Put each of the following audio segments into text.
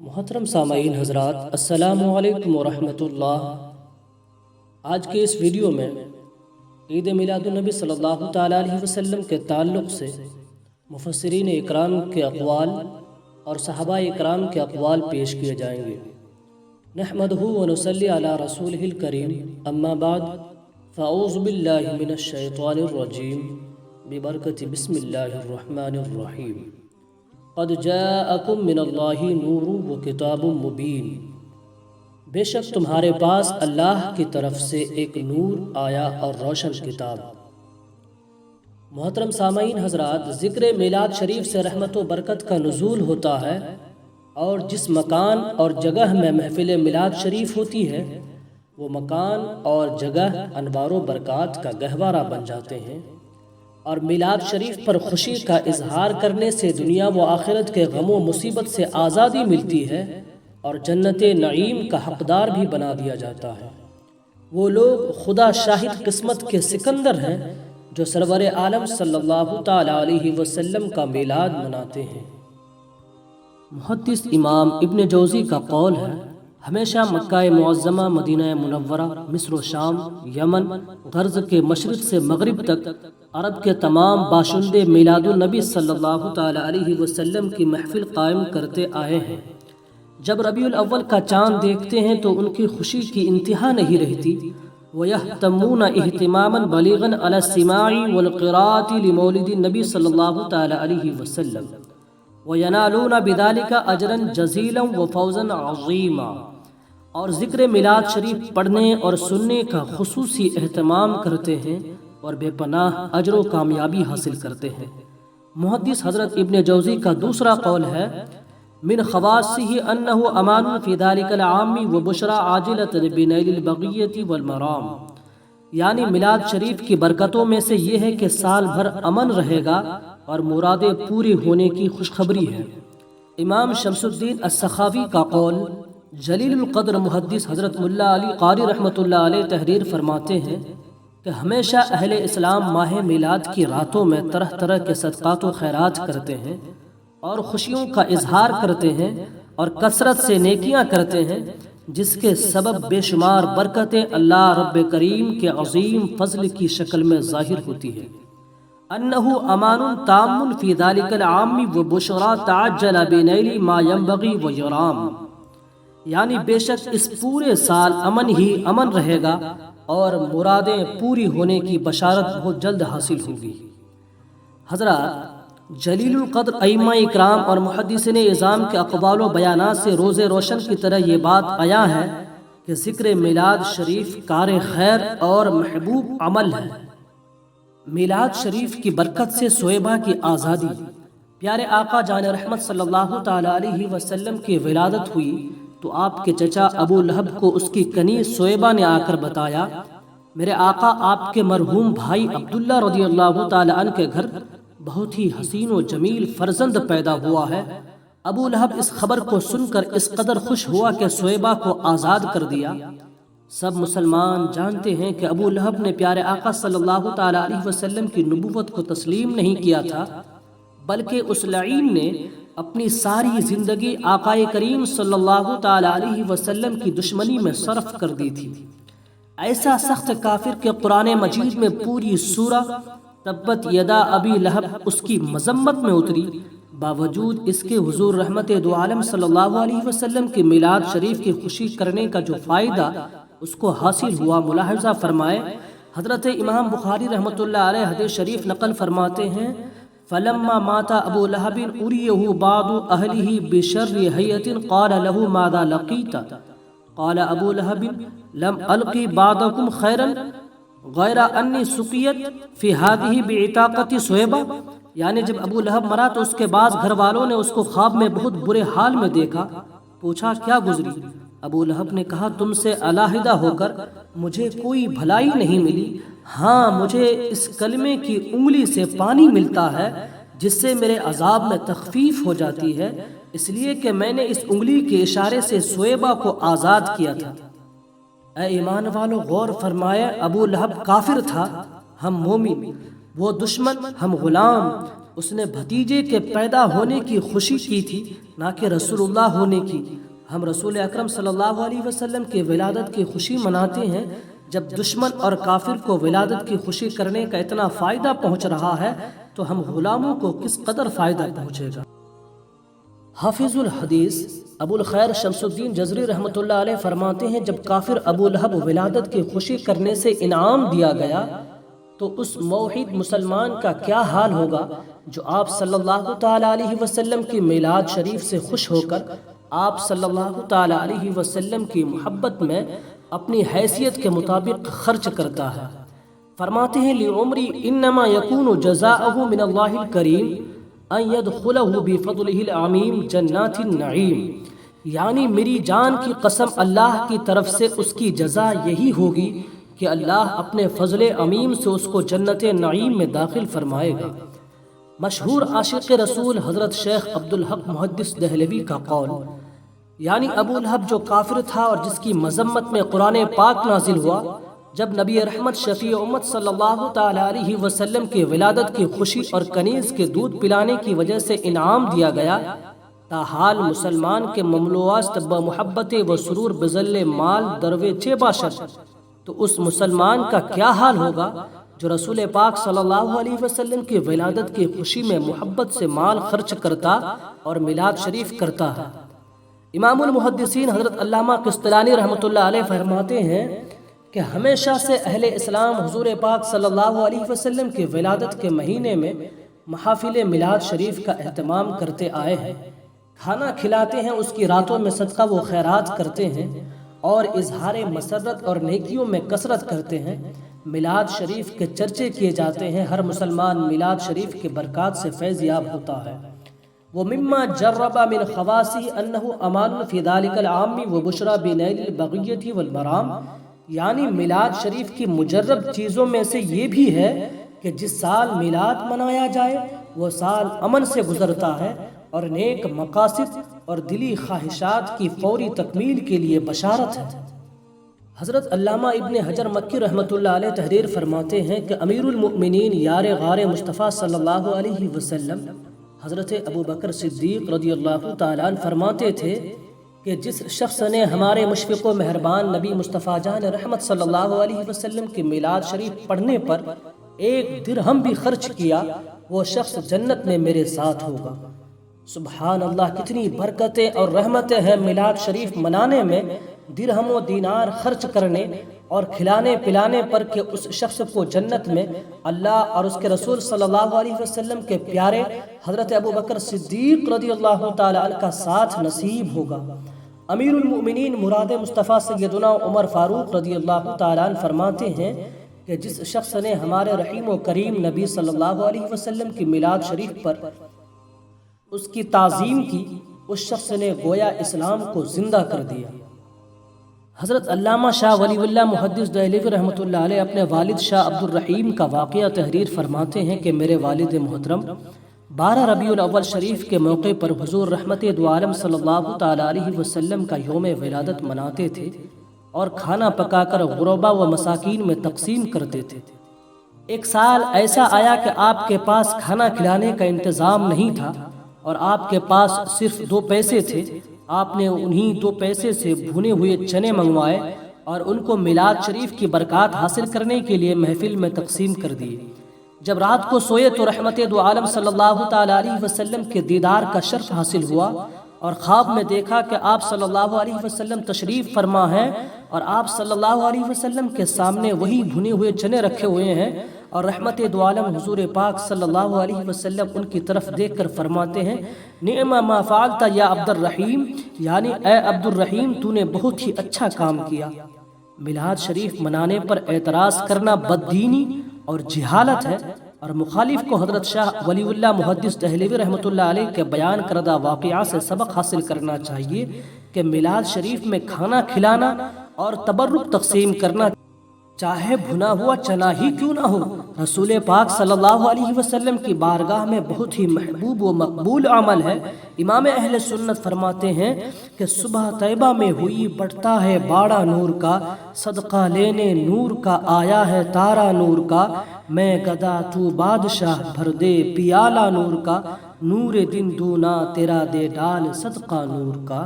محترم سامعین حضرات، السلام علیکم ورحمۃ اللہ۔ آج کے اس ویڈیو میں عید میلاد النبی صلی اللہ تعالیٰ علیہ وسلم کے تعلق سے مفسرین اکرام کے اقوال اور صحابہ اکرام کے اقوال پیش کیے جائیں گے۔ نحمدہ ونصلی علی رسولہ الکریم، اما بعد فاعوذ باللہ من الشیطان الرجیم ببرکۃ بسم اللہ الرحمن الرحیم۔ قد جاءکم من اللہ نور و کتاب مبین، بے شک تمہارے پاس اللہ کی طرف سے ایک نور آیا اور روشن کتاب۔ محترم سامعین حضرات، ذکر میلاد شریف سے رحمت و برکت کا نزول ہوتا ہے، اور جس مکان اور جگہ میں محفل میلاد شریف ہوتی ہے وہ مکان اور جگہ انوار و برکات کا گہوارہ بن جاتے ہیں، اور میلاد شریف پر خوشی کا اظہار کرنے سے دنیا و آخرت کے غم و مصیبت سے آزادی ملتی ہے اور جنت نعیم کا حقدار بھی بنا دیا جاتا ہے۔ وہ لوگ خدا شاہد قسمت کے سکندر ہیں جو سرور عالم صلی اللہ تعالیٰ علیہ وسلم کا میلاد مناتے ہیں۔ محدث امام ابن جوزی کا قول ہے، ہمیشہ مکہ معظمہ، مدینہ منورہ، مصر و شام، یمن، غرض کے مشرق سے مغرب تک عرب کے تمام باشندے میلاد النبی صلی اللہ تعالیٰ علیہ وسلم کی محفل قائم کرتے آئے ہیں۔ جب ربیع الاول کا چاند دیکھتے ہیں تو ان کی خوشی کی انتہا نہیں رہتی۔ وَيَهْتَمُّونَ اهْتِمَامًا بَلِيغًا عَلَى السِّمَاعِ وَالْقِرَاءَةِ لِمَوْلِدِ النَّبِي صلی اللہ تعالیٰ علیہ وسلم وَيَنَالُونَ بِذَلِكَ أَجْرًا جَزِيلًا وَفَوْزًا عَظِيمًا، اور ذکر میلاد شریف پڑھنے اور سننے کا خصوصی اہتمام کرتے ہیں اور بے پناہ اجر و کامیابی حاصل کرتے ہیں۔ محدث حضرت ابن جوزی کا دوسرا قول ہے، من خواصہ انہ امان فی ذلک العام وبشرى عاجلۃ بنیل البغیۃ والمرام، یعنی میلاد شریف کی برکتوں میں سے یہ ہے کہ سال بھر امن رہے گا اور مرادیں پوری ہونے کی خوشخبری ہے۔ امام شمس الدین السخاوی کا قول، جلیل القدر محدث حضرت ملا علی قاری رحمۃ اللہ علیہ تحریر فرماتے ہیں کہ ہمیشہ اہل اسلام ماہ میلاد کی راتوں میں طرح طرح کے صدقات و خیرات کرتے ہیں اور خوشیوں کا اظہار کرتے ہیں اور کثرت سے نیکیاں کرتے ہیں، جس کے سبب بے شمار برکتیں اللہ رب کریم کے عظیم فضل کی شکل میں ظاہر ہوتی ہے۔ انہ امان تام فی ذلک العام وبشرى تعجل بنیل ما ينبغی ویرام، یعنی بے شک اس پورے سال امن ہی امن رہے گا اور مرادیں پوری ہونے کی بشارت بہت جلد حاصل ہوگی۔ حضرات، جلیل القدر ائمہ اکرام اور محدثین اعظام کے اقوال و بیانات سے روز روشن کی طرح یہ بات عیاں ہے کہ ذکر میلاد شریف کار خیر اور محبوب عمل ہے۔ میلاد شریف کی برکت سے صویبہ کی آزادی، پیارے آقا جان رحمت صلی اللہ تعالیٰ علیہ وسلم کی ولادت ہوئی تو آپ کے چچا ابو لہب کو اس کی کنیز صویبہ نے آ کر بتایا، میرے آقا آپ کے مرحوم بھائی عبداللہ رضی اللہ تعالیٰ عنہ کے گھر بہت ہی حسین و جمیل فرزند پیدا ہوا ہے۔ ابو لہب اس خبر کو سن کر اس قدر خوش ہوا کہ صویبہ کو آزاد کر دیا۔ سب مسلمان جانتے ہیں کہ ابو لہب نے پیارے آقا صلی اللہ تعالیٰ علیہ وسلم کی نبوت کو تسلیم نہیں کیا تھا، بلکہ اس لعین نے اپنی ساری زندگی آقا کریم صلی اللہ تعالیٰ علیہ وسلم کی دشمنی میں صرف کر دی تھی۔ ایسا سخت کافر کہ قرآن مجید میں پوری سورہ تبت یدا ابی لہب اس کی مذمت میں اتری، باوجود اس کے حضور رحمت دو عالم صلی اللہ علیہ وسلم کی میلاد شریف کی خوشی کرنے کا جو فائدہ اس کو حاصل ہوا، ملاحظہ فرمائے۔ حضرت امام بخاری رحمۃ اللہ علیہ حدیث شریف نقل فرماتے ہیں، فلما مات ابو لہب اریہ بعض اہلہ بشر حیۃ قال له ماذا لقیت؟ قال ابو لہب لم القی بعضکم خیرا غیر انی سقیت فی ہذہ بعتاقۃ صویبہ، یعنی جب ابو لہب مرا تو اس کے بعد گھر والوں نے اس کو خواب میں بہت برے حال میں دیکھا۔ پوچھا کیا گزری؟ ابو لہب نے کہا تم سے علیحدہ ہو کر مجھے کوئی بھلائی نہیں ملی، ہاں مجھے اس کلمے کی انگلی سے پانی ملتا ہے جس سے میرے عذاب میں تخفیف ہو جاتی ہے، اس لیے کہ میں نے اس انگلی کے اشارے سے صویبہ کو آزاد کیا تھا۔ اے ایمان والو، غور فرمائے، ابو لہب کافر تھا، ہم مومن، وہ دشمن، ہم غلام، اس نے بھتیجے کے پیدا ہونے کی خوشی کی تھی، نہ کہ رسول اللہ ہونے کی۔ ہم رسول اکرم صلی اللہ علیہ وسلم کی ولادت کی خوشی مناتے ہیں جب دشمن اور کافر کو ولادت کی خوشی کرنے کا اتنا فائدہ پہنچ رہا ہے تو ہم غلاموں کو کس قدر فائدہ پہنچے گا۔ حافظ الحدیث ابو الخیر شمس الدین جزری رحمۃ اللہ علیہ فرماتے ہیں، جب کافر ابو لہب ولادت کی خوشی کرنے سے انعام دیا گیا تو اس موحد مسلمان کا کیا حال ہوگا جو آپ صلی اللہ تعالی علیہ وسلم کی میلاد شریف سے خوش ہو کر آپ صلی اللہ تعالی علیہ وسلم کی محبت میں اپنی حیثیت کے مطابق خرچ کرتا ہے۔ فرماتے ہیں لعمری انما یکون جزاؤہ من اللہ الکریم ان یدخلہ بفضلہ العمیم جنات النعیم، یعنی میری جان کی قسم اللہ کی طرف سے اس کی جزا یہی ہوگی کہ اللہ اپنے فضل عمیم سے اس کو جنت نعیم میں داخل فرمائے گا۔ مشہور عاشق رسول حضرت شیخ عبدالحق محدث دہلوی کا قول، یعنی ابو لہب جو کافر تھا اور جس کی مذمت میں قرآن پاک نازل ہوا، جب نبی رحمت شفیع امت صلی اللہ تعالی علیہ وسلم کی ولادت کی خوشی اور کنیز کے دودھ پلانے کی وجہ سے انعام دیا گیا، تاحال مسلمان کے مملوعات محبت و سرور بذل مال درویچے باشد، تو اس مسلمان کا کیا حال ہوگا جو رسول پاک صلی اللہ علیہ وسلم کی ولادت کی خوشی میں محبت سے مال خرچ کرتا اور میلاد شریف کرتا ہے۔ امام المحدثین حضرت علامہ قسطلانی رحمۃ اللہ علیہ فرماتے ہیں کہ ہمیشہ سے اہل اسلام حضور پاک صلی اللہ علیہ وسلم کی ولادت کے مہینے میں محافل میلاد شریف کا اہتمام کرتے آئے ہیں، کھانا کھلاتے ہیں، اس کی راتوں میں صدقہ و خیرات کرتے ہیں اور اظہار مسرت اور نیکیوں میں کثرت کرتے ہیں۔ میلاد شریف کے چرچے کیے جاتے ہیں، ہر مسلمان میلاد شریف کے برکات سے فیض یاب ہوتا ہے۔ وہ مما جرب من خواصی انہ امان فی ذلک العام و بشرا بنیل البغیۃ والمرام، یعنی میلاد شریف کی مجرب چیزوں میں سے یہ بھی ہے کہ جس سال میلاد منایا جائے وہ سال امن سے گزرتا ہے اور نیک مقاصد اور دلی خواہشات کی فوری تکمیل کے لیے بشارت ہے۔ حضرت علامہ ابن حجر مکی رحمۃ اللہ علیہ تحریر فرماتے ہیں کہ امیر المؤمنین یار غار مصطفیٰ صلی اللہ علیہ وسلم حضرت ابو بکر صدیق رضی اللہ تعالیٰ عنہ فرماتے تھے کہ جس شخص نے ہمارے مشفق و مہربان نبی مصطفیٰ جان رحمت صلی اللہ علیہ وسلم کی میلاد شریف پڑھنے پر ایک درہم بھی خرچ کیا، وہ شخص جنت میں میرے ساتھ ہوگا۔ سبحان اللہ، کتنی برکتیں اور رحمتیں ہیں میلاد شریف منانے میں، درہم و دینار خرچ کرنے اور کھلانے پلانے پر کہ اس شخص کو جنت میں اللہ اور اس کے رسول صلی اللہ علیہ وسلم کے پیارے حضرت ابو بکر صدیق رضی اللہ تعالیٰ عنہ کا ساتھ نصیب ہوگا۔ امیر المؤمنین مراد مصطفیٰ سیدنا عمر فاروق رضی اللہ تعالیٰ عنہ فرماتے ہیں کہ جس شخص نے ہمارے رحیم و کریم نبی صلی اللہ علیہ وسلم کی میلاد شریف پر اس کی تعظیم کی، اس شخص نے گویا اسلام کو زندہ کر دیا۔ حضرت علامہ شاہ ولی اللہ محدث دہلوی رحمۃ اللہ علیہ اپنے والد شاہ عبد الرحیم کا واقعہ تحریر فرماتے ہیں کہ میرے والد محترم 12 ربیع الاول شریف کے موقع پر حضور رحمت دو عالم صلی اللہ تعالی علیہ وسلم کا یوم ولادت مناتے تھے اور کھانا پکا کر غربا و مساکین میں تقسیم کرتے تھے۔ ایک سال ایسا آیا کہ آپ کے پاس کھانا کھلانے کا انتظام نہیں تھا اور آپ کے پاس صرف 2 پیسے تھے۔ آپ نے انہی 2 پیسے سے بھنے ہوئے چنے منگوائے اور ان کو میلاد شریف کی برکات حاصل کرنے کے لیے محفل میں تقسیم کر دیے۔ جب رات کو سوئے تو رحمت دو عالم صلی اللہ تعالی علیہ وسلم کے دیدار کا شرف حاصل ہوا اور خواب میں دیکھا کہ آپ صلی اللہ علیہ وسلم تشریف فرما ہیں اور آپ صلی اللہ علیہ وسلم کے سامنے وہی بھنے ہوئے چنے رکھے ہوئے ہیں اور رحمت دو عالم حضور پاک صلی اللہ علیہ وسلم ان کی طرف دیکھ کر فرماتے ہیں نعم ما فعلت یا عبد الرحیم، یعنی اے عبد الرحیم تو نے بہت ہی اچھا کام کیا۔ میلاد شریف منانے پر اعتراض کرنا بددینی اور جہالت ہے اور مخالف کو حضرت شاہ ولی اللہ محدث دہلوی رحمۃ اللہ علیہ کے بیان کردہ واقعہ سے سبق حاصل کرنا چاہیے کہ میلاد شریف میں کھانا کھلانا اور تبرک تقسیم کرنا چاہے بھنا ہوا چنا ہی کیوں نہ ہو رسول پاک صلی اللہ علیہ وسلم کی بارگاہ میں بہت ہی محبوب و مقبول عمل ہے۔ امام اہل سنت فرماتے ہیں کہ صبح طیبہ میں ہوئی بڑھتا ہے باڑا نور کا، صدقہ لینے نور کا آیا ہے تارا نور کا، میں گدا تو بادشاہ بھر دے پیالہ نور کا، نور دن دونا تیرا دے ڈال صدقہ نور کا۔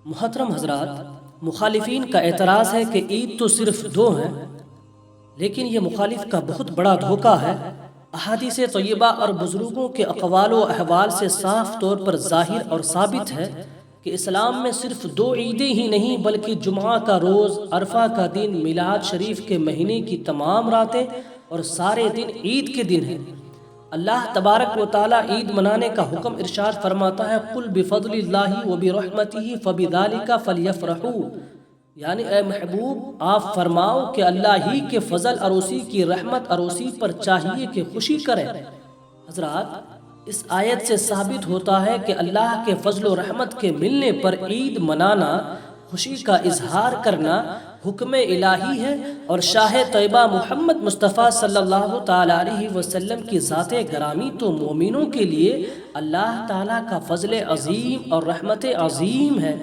محترم حضرات، مخالفین کا اعتراض ہے کہ عید تو صرف دو ہیں، لیکن یہ مخالف کا بہت بڑا دھوکہ ہے۔ احادیث طیبہ اور بزرگوں کے اقوال و احوال سے صاف طور پر ظاہر اور ثابت ہے کہ اسلام میں صرف دو عیدیں ہی نہیں بلکہ جمعہ کا روز، عرفہ کا دن، میلاد شریف کے مہینے کی تمام راتیں اور سارے دن عید کے دن ہیں۔ اللہ تبارک و تعالی عید منانے کا حکم ارشاد فرماتا ہے قُلْ بِفَضْلِ اللَّهِ وَبِرَحْمَتِهِ فَبِذَلِكَ فَلْيَفْرَحُوا، یعنی اے محبوب آپ فرماؤ کہ اللہ ہی کے فضل اور اسی کی رحمت اور اسی پر چاہیے کہ خوشی کریں۔ حضرات، اس آیت سے ثابت ہوتا ہے کہ اللہ کے فضل و رحمت کے ملنے پر عید منانا، خوشی کا اظہار کرنا حکم الہی ہے، اور شاہ طیبہ محمد مصطفیٰ صلی اللہ تعالیٰ علیہ وسلم کی ذات گرامی تو مومنوں کے لیے اللہ تعالیٰ کا فضل عظیم اور رحمت عظیم ہے۔